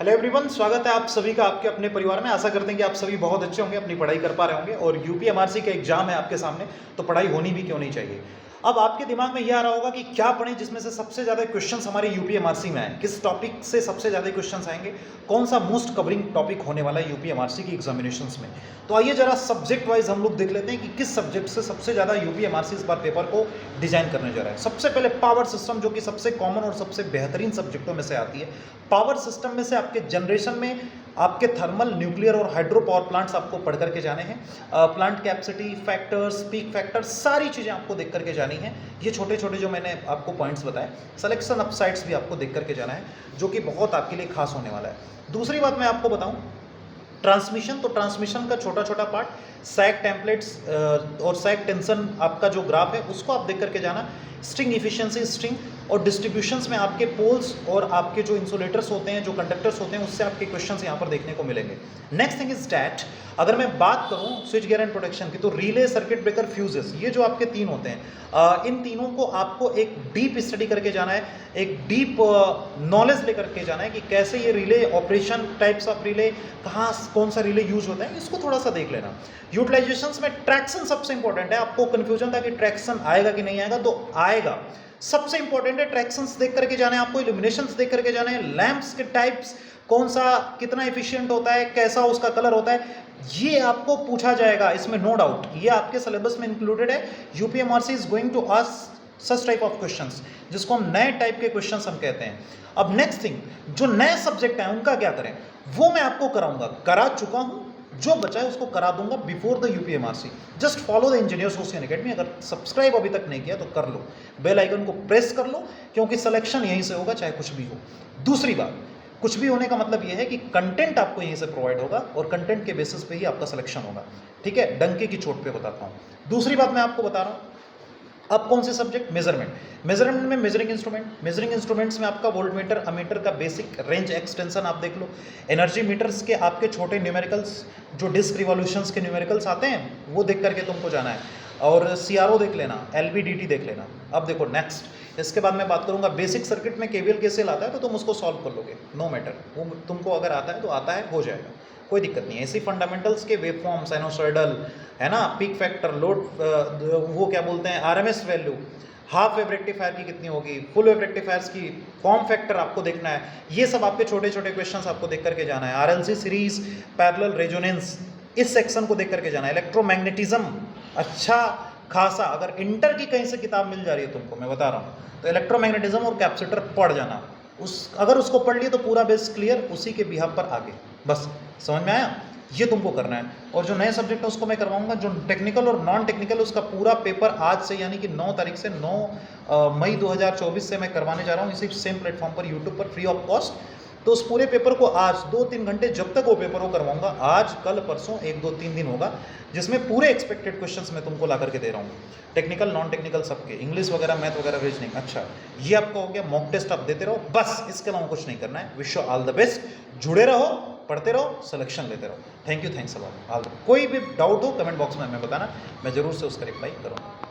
Hello everyone, स्वागत है आप सभी का आपके अपने परिवार में। आशा करते हैं कि आप सभी बहुत अच्छे होंगे, अपनी पढ़ाई कर पा रहे होंगे। और यूपीएमआरसी का एग्जाम है आपके सामने, तो पढ़ाई होनी भी क्यों नहीं चाहिए। अब आपके दिमाग में यह आ रहा होगा कि क्या पढ़ें जिसमें से सबसे ज़्यादा क्वेश्चंस हमारे यूपीएमआरसी में आए, किस टॉपिक से सबसे ज़्यादा क्वेश्चंस आएंगे, कौन सा मोस्ट कवरिंग टॉपिक होने वाला है यूपीएमआरसी की एग्जामिनेशंस में। तो आइए जरा सब्जेक्ट वाइज हम लोग देख लेते हैं कि किस सब्जेक्ट से सबसे ज़्यादा यूपीएमआरसी इस बार पेपर को डिजाइन करने जा रहा है। सबसे पहले पावर सिस्टम, जो कि सबसे कॉमन और सबसे बेहतरीन सब्जेक्टों में से आती है। पावर सिस्टम में से आपके जनरेशन में आपके थर्मल, न्यूक्लियर और हाइड्रो पावर प्लांट्स आपको पढ़ करके जाने हैं। Plant capacity, factors, peak factors, सारी चीज़ें आपको देख करके जानी है। ये छोटे छोटे जो मैंने आपको पॉइंट्स बताए, सिलेक्शन अपसाइड्स भी आपको देख करके जाना है, जो कि बहुत आपके लिए खास होने वाला है। दूसरी बात मैं आपको बताऊं, ट्रांसमिशन। तो ट्रांसमिशन का छोटा छोटा पार्ट, सैग टेम्पलेट्स और सैग टेंशन आपका जो ग्राफ है उसको आप देख करके जाना। स्ट्रिंग इफिशिएंसी, स्ट्रिंग और डिस्ट्रीब्यूशंस में आपके पोल्स और आपके जो इंसुलेटर्स होते हैं, जो कंडक्टर्स होते हैं, उससे आपके क्वेश्चंस यहाँ पर देखने को मिलेंगे। नेक्स्ट थिंग इज डैट, अगर मैं बात करूँ स्विच गियर एंड प्रोटेक्शन की, तो रिले, सर्किट ब्रेकर, फ्यूजेस, ये जो आपके तीन होते हैं, इन तीनों को आपको एक डीप स्टडी करके जाना है, एक डीप नॉलेज लेकर के जाना है कि कैसे ये relay operation, types of relay, कहाँ कौन सा रिले यूज होता है, इसको थोड़ा सा देख लेना। यूटिलाइजेशंस में ट्रैक्शन सबसे इंपॉर्टेंट है। आपको कंफ्यूजन था कि ट्रैक्शन आएगा कि नहीं आएगा, तो आएगा। सबसे इंपॉर्टेंट है, ट्रैक्शंस देख करके जाना है आपको, इल्यूमिनेशंस देख करके जाना है, लैंप्स के टाइप्स, कौन सा कितना एफिशिएंट होता है, कैसा उसका कलर होता है, ये आपको पूछा जाएगा, इसमें नो डाउट। ये आपके सिलेबस में इंक्लूडेड है। UPMRC is going to ask such type of questions, जिसको हम नए टाइप के क्वेश्चंस हम कहते हैं। अब नेक्स्ट थिंग, जो नए सब्जेक्ट हैं उनका क्या करें, वो मैं आपको कराऊंगा, करा चुका हूं, जो बचा है उसको करा दूंगा before the UPMRC. Just follow the engineers ocean academy. अगर सब्सक्राइब अभी तक नहीं किया तो कर लो, बेल आइकन को प्रेस कर लो, क्योंकि सिलेक्शन यहीं से होगा, चाहे कुछ भी हो। दूसरी बात, कुछ भी होने का मतलब यह है कि कंटेंट आपको यहीं से प्रोवाइड होगा और कंटेंट के बेसिस पे ही आपका सिलेक्शन होगा। ठीक है, डंके की चोट पे बताता हूँ। दूसरी बात मैं आपको बता रहा हूँ, अब कौन से सब्जेक्ट, मेजरमेंट। मेजरमेंट में मेजरिंग इंस्ट्रूमेंट, मेजरिंग इंस्ट्रूमेंट्स में आपका वोल्ट मीटर, अमीटर का बेसिक रेंज एक्सटेंशन आप देख लो। एनर्जी मीटर्स के आपके छोटे न्यूमेरिकल्स, जो डिस्क रिवॉल्यूशंस के न्यूमेरिकल्स आते हैं, वो देख करके तुमको जाना है। और सीआरओ देख लेना, एलवीडीटी देख लेना। अब देखो नेक्स्ट, इसके बाद मैं बात करूंगा बेसिक सर्किट में केवीएल केसीएल आता है, तो तुम उसको सॉल्व कर लोगे, नो मैटर, वो तुमको अगर आता है तो आता है, हो जाएगा, कोई दिक्कत नहीं है। ऐसी फंडामेंटल्स के वेव फॉर्म, साइनोसॉइडल, है ना, पीक फैक्टर, लोड, वो क्या बोलते हैं, RMS value, half wave rectifier की कितनी होगी, फुल वेव रेक्टिफायर्स की फॉर्म फैक्टर आपको देखना है। ये सब आपके छोटे छोटे क्वेश्चंस आपको देख करके जाना है। आरएलसी सीरीज, पैरेलल रेजोनेंस, इस सेक्शन को देख करके जाना है। इलेक्ट्रोमैग्नेटिज्म अच्छा खासा, अगर इंटर की कहीं से किताब मिल जा रही है तुमको, मैं बता रहा हूँ, तो इलेक्ट्रोमैग्नेटिज्म और कैपेसिटर पढ़ जाना। अगर उसको पढ़ लिए तो पूरा बेस क्लियर, उसी के बिहाफ पर आगे, बस समझ में आया। ये तुमको करना है। और जो नए सब्जेक्ट है उसको मैं करवाऊंगा, जो टेक्निकल और नॉन टेक्निकल, उसका पूरा पेपर आज से, यानी कि 9 तारीख से 9 मई 2024 से मैं करवाने जा रहा हूँ, इसी सेम प्लेटफॉर्म पर, यूट्यूब पर, फ्री ऑफ कॉस्ट। तो उस पूरे पेपर को आज 2-3 घंटे, जब तक वो पेपर को करवाऊंगा, आज कल परसों 1-2-3 दिन होगा, जिसमें पूरे एक्सपेक्टेड क्वेश्चंस मैं तुमको ला करके दे रहा हूँ, टेक्निकल नॉन टेक्निकल सबके, इंग्लिश वगैरह, मैथ वगैरह, रीजनिंग। अच्छा, ये आपका हो गया, मॉक टेस्ट आप देते रहो, बस इसके अलावा कुछ नहीं करना है। Wish you all the best, जुड़े रहो, पढ़ते रहो, सिलेक्शन लेते रहो। Thank you, thanks a lot. कोई भी डाउट हो कमेंट बॉक्स में हमें बताना, मैं जरूर से उसका रिप्लाई करूँगा।